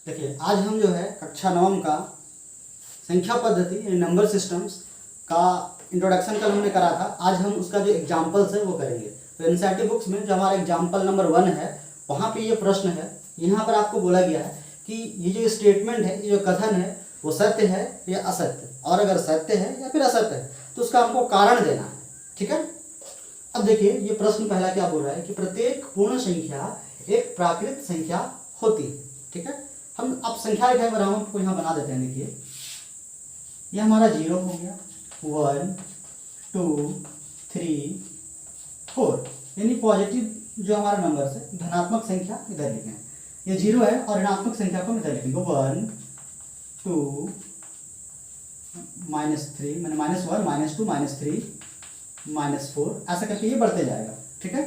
देखिए आज हम जो है कक्षा 9 का संख्या पद्धति यानी नंबर सिस्टम्स का इंट्रोडक्शन कल हमने करा था। आज हम उसका जो एग्जाम्पल्स है वो करेंगे। तो एनसीईआरटी बुक्स में जो हमारा एग्जाम्पल नंबर 1 है वहाँ पे ये प्रश्न है। यहाँ पर आपको बोला गया है कि ये जो स्टेटमेंट है, ये जो कथन है वो सत्य है या असत्य, और अगर सत्य है या फिर असत्य है तो उसका हमको कारण देना है। ठीक है। अब देखिए ये प्रश्न पहला क्या बोल रहा है कि प्रत्येक पूर्ण संख्या एक प्राकृत संख्या होती है। ठीक है। हम अब संख्या के बराबर को यहाँ बना देते हैं। देखिए ये हमारा 0 हो गया, 1 2 3 4, यानी पॉजिटिव जो हमारा नंबर है धनात्मक संख्या इधर लिखें। ये 0 है और ऋणात्मक संख्या को इधर लिखेंगे 1 2 -3 मैंने -1 -2 -3 -4 ऐसा करके ये बढ़ते जाएगा। ठीक है।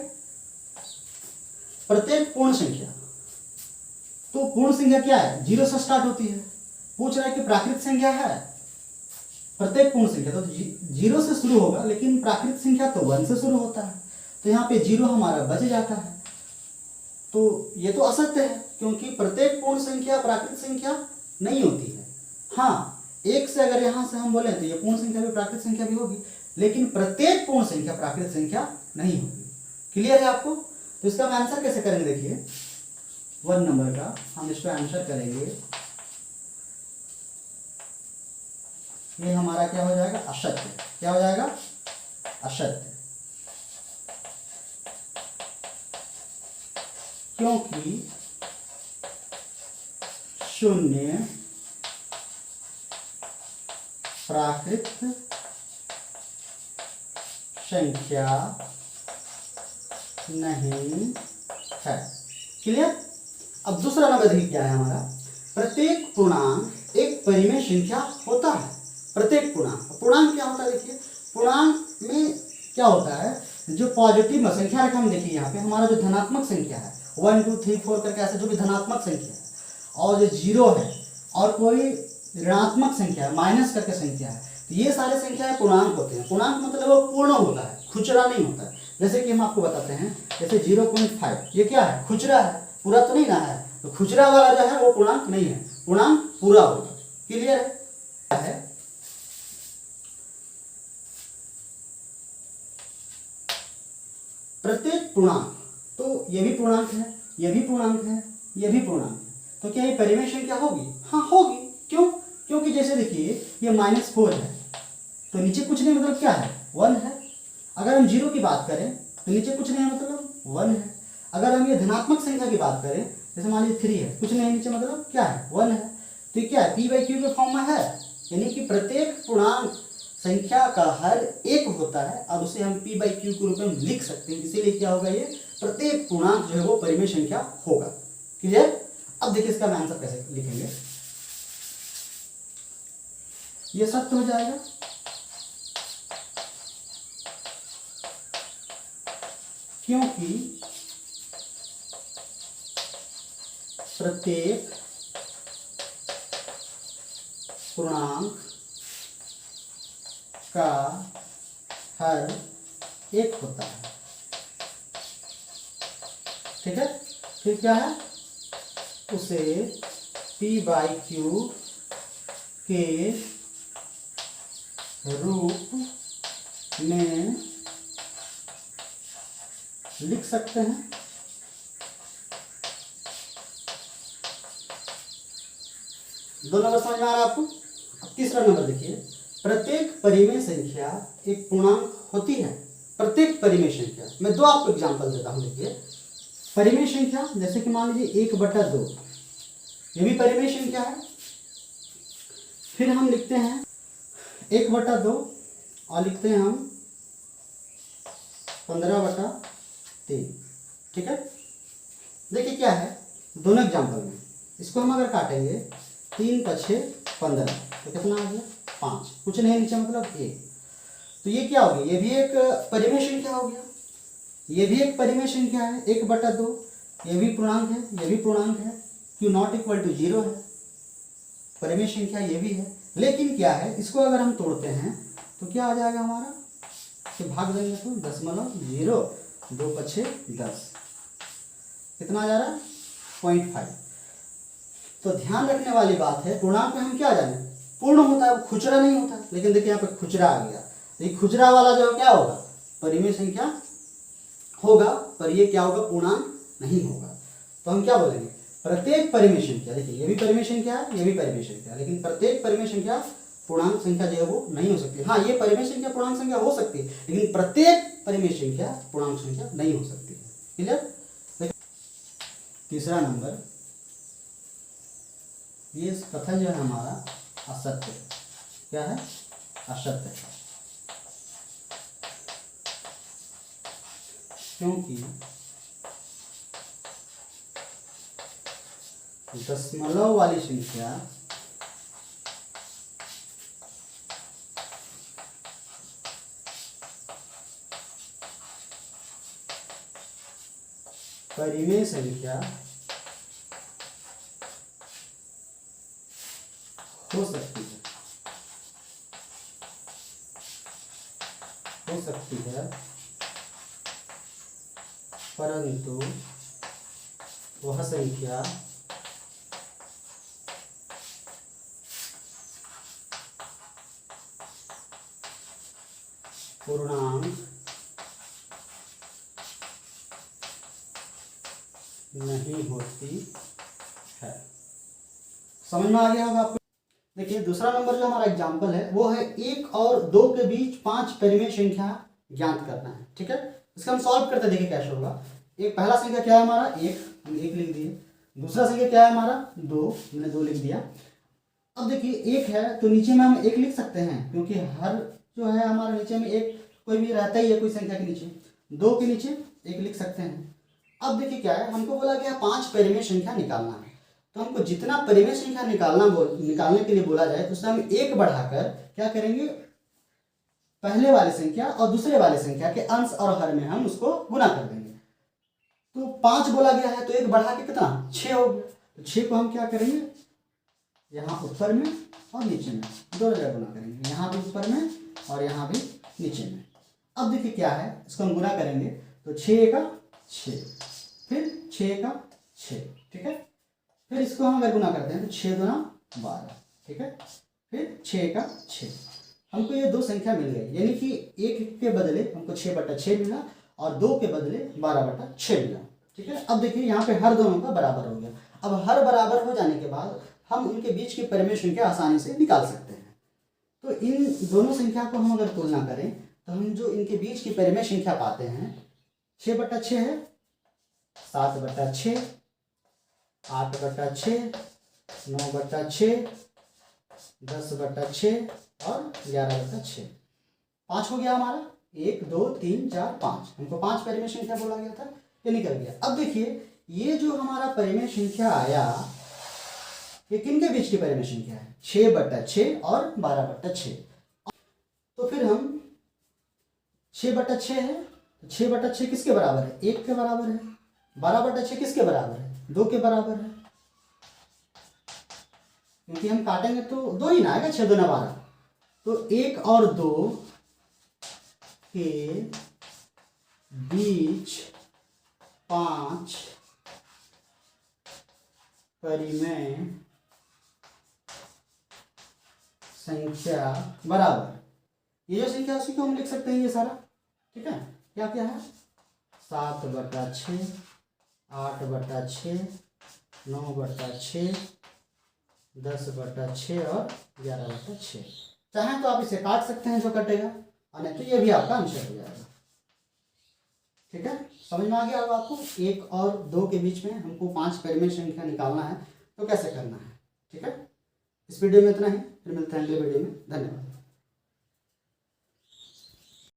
प्रत्येक पूर्ण संख्या, तो पूर्ण संख्या क्या है? 0 से स्टार्ट होती है। पूछ रहा है कि प्राकृत संख्या है। प्रत्येक पूर्ण संख्या तो 0 से शुरू होगा, लेकिन प्राकृत संख्या तो 1 से शुरू होता है, तो यहाँ पे 0 हमारा बच जाता है। तो ये तो असत्य है क्योंकि प्रत्येक पूर्ण संख्या प्राकृत संख्या नहीं होती है। हाँ, 1 से अगर यहाँ से हम बोले तो ये पूर्ण संख्या भी प्राकृत संख्या भी होगी, लेकिन प्रत्येक पूर्ण संख्या प्राकृत संख्या नहीं होगी। क्लियर है आपको? तो इसका हम आंसर कैसे करेंगे? देखिए 1 नंबर का हम इसको आंसर करेंगे, ये हमारा क्या हो जाएगा? असत्य। क्या हो जाएगा? असत्य। क्योंकि 0 प्राकृत संख्या नहीं है। क्लियर? अब दूसरा नंबर देखिए क्या है हमारा, प्रत्येक पूर्णांक एक परिमेय संख्या होता है। प्रत्येक पूर्णांक क्या होता है? देखिए पूर्णांक में क्या होता है, जो पॉजिटिव संख्या रखा हम देखिए यहाँ पे हमारा जो धनात्मक संख्या है 1 2 3 4 करके ऐसे जो भी धनात्मक संख्या है, और जो 0 है और कोई ऋणात्मक संख्या है माइनस करके संख्या है, तो ये सारे संख्याएं पूर्णांक होते हैं। पूर्णांक मतलब वो पूर्ण होता है, खुचरा नहीं होता है। जैसे कि हम आपको बताते हैं, जैसे 0.5 ये क्या है? खुचरा है, पूरा तो नहीं ना है। तो खुचरा वाला जो है वो पूर्णांक नहीं है, पूर्णांक पूरा होगा। क्लियर है? प्रत्येक पूर्णांक, तो ये भी पूर्णांक है, ये भी पूर्णांक है, ये भी पूर्णांक है, तो क्या ये परिमेय संख्या होगी? हाँ होगी। क्यों? क्योंकि जैसे देखिए ये -4 है तो नीचे कुछ नहीं मतलब क्या है? 1 है। अगर हम 0 की बात करें तो नीचे कुछ नहीं है मतलब 1 है। अगर हम ये धनात्मक संख्या की बात करें, जैसे मान लीजिए 3 है, कुछ नहीं है नीचे मतलब क्या है? 1 है। तो ये क्या है? p/q के फॉर्म में है, यानी कि प्रत्येक पूर्णांक संख्या का हर एक होता है और उसे हम p/q के रूप में लिख सकते हैं। इसीलिए क्या होगा? ये प्रत्येक पूर्णांक जो है वो परिमेय संख्या होगा। क्लियर? अब देखिए इसका आंसर कैसे लिखेंगे। ये सत्य हो जाएगा, क्योंकि प्रत्येक पूर्णांक का हर एक होता है। ठीक है। फिर क्या है? उसे p/q के रूप में लिख सकते हैं। दो नंबर समझ में आ रहा है आपको? अब तीसरा नंबर देखिए, प्रत्येक परिमेय संख्या एक पूर्णांक होती है। प्रत्येक परिमेय संख्या, मैं दो आपको एग्जांपल देता हूं। देखिए परिमेय संख्या जैसे कि मान लीजिए 1/2, ये भी परिमेय संख्या है। फिर हम लिखते हैं 1/2 और लिखते हैं हम 15/3। ठीक है। देखिए क्या है, दोनों एग्जांपल में इसको हम अगर काटेंगे 3 × 6 15, तो कितना आ गया? 5। कुछ नहीं नीचे मतलब 1। तो ये क्या हो गया? ये भी एक परिमेय संख्या हो गया, ये भी एक परिमेय संख्या है 1/2, ये भी पूर्णांक है, ये भी पूर्णांक है। q ≠ 0 है, परिमेय संख्या ये भी है। लेकिन क्या है, इसको अगर हम तोड़ते हैं तो क्या आ जाएगा हमारा? तो भाग देंगे तो 0.0, 2 × 6 10, कितना आ जा रहा है? 0.5। तो ध्यान रखने वाली बात है, पूर्णांक में हम क्या जाने, पूर्ण होता है, खुचरा नहीं होता। लेकिन देखिए यहाँ पे खुचरा आ गया, तो ये खुचरा वाला जो क्या होगा, परिमेय संख्या होगा, पर ये क्या होगा, पूर्णांक नहीं होगा। तो हम क्या बोलेंगे, प्रत्येक परिमेय संख्या, देखिए ये भी परिमेय संख्या है, ये भी परिमेय संख्या है, लेकिन प्रत्येक परिमेय संख्या पूर्णांक संख्या जो है वो नहीं हो सकती। हाँ, ये परिमेय संख्या पूर्णांक संख्या हो सकती है, लेकिन प्रत्येक परिमेय संख्या पूर्णांक संख्या नहीं हो सकती है। क्लियर। तीसरा नंबर, ये कथन जो है हमारा असत्य, क्या है, असत्य है, क्योंकि दशमलव वाली संख्या परिमेय संख्या हो सकती है, परंतु वह संख्या पूर्णांक नहीं होती है। समझ में आ गया होगा आपको। देखिए दूसरा नंबर जो हमारा एग्जाम्पल है वो है 1 और 2 के बीच 5 परिमेय संख्या ज्ञात करना है। ठीक है, इसका हम सॉल्व करते देखिए कैसे होगा। एक पहला संख्या क्या है हमारा, 1, हम 1 लिख दिए। दूसरा संख्या क्या है हमारा, 2, हमने 2 लिख दिया। अब देखिए 1 है तो नीचे में हम 1 लिख सकते हैं, क्योंकि हर जो है हमारे नीचे में 1 कोई भी रहता ही है, कोई संख्या के नीचे। 2 के नीचे 1 लिख सकते हैं। अब देखिए क्या है, हमको बोला गया 5 परिमेय संख्या निकालना है, तो हमको जितना परिमेय संख्या निकालने के लिए बोला जाए तो उससे हम 1 बढ़ाकर क्या करेंगे, पहले वाले संख्या और दूसरे वाले संख्या के अंश और हर में हम उसको गुना कर देंगे। तो 5 बोला गया है तो 1 बढ़ा के कितना, 6 हो गया। तो 6 को हम क्या करेंगे, यहाँ ऊपर में और नीचे में 2 जगह गुना करेंगे, यहाँ भी ऊपर में और यहाँ भी नीचे में। अब देखिए क्या है, इसको हम गुना करेंगे तो 6 का 6, फिर 6 का 6, ठीक है। फिर इसको हम अगर गुना करते हैं तो 6 दूना 12, ठीक है। फिर 6 का 6, हमको ये 2 संख्या मिल गई, यानी कि 1 के बदले हमको 6/6 मिला और 2 के बदले 12/6 मिला, ठीक है। अब देखिए यहाँ पे हर दोनों का बराबर हो गया। अब हर बराबर हो जाने के बाद हम उनके बीच की परिमेय संख्या आसानी से निकाल सकते हैं। तो इन दोनों संख्या को हम अगर तुलना करें तो हम जो इनके बीच की परिमेय संख्या पाते हैं, 6/6 है, 7/6, 8/6, 9/6, 10/6 और 11/6। 5 हो गया हमारा, 1 2 3 4 5, हमको 5 परिमेय संख्या बोला गया था, ये निकल गया। अब देखिए ये जो हमारा परिमेय संख्या आया, ये किनके बीच की परिमेय संख्या है, 6/6 और 12/6। तो फिर हम 6/6 है तो 6/6 किसके बराबर है, 1 के बराबर है। 12/6 किसके बराबर है, 2 के बराबर है, क्योंकि हम काटेंगे तो 2 ही ना आएगा, 6 दूना 12। तो 1 और 2 के बीच 5 परिमेय संख्या बराबर, ये जो संख्या उसी को हम लिख सकते हैं ये सारा, ठीक है। क्या क्या है, 7/6, 8/6, 9/6, 10/6 और 11/6। चाहे तो आप इसे काट सकते हैं जो कटेगा, और नहीं तो ये भी आपका आंसर हो जाएगा, ठीक है। समझ में आ गया होगा आपको। 1 और 2 के बीच में हमको 5 परिमेय संख्या निकालना है, तो कैसे करना है, ठीक है। इस वीडियो में इतना ही, फिर मिलते हैं अगले वीडियो में। धन्यवाद।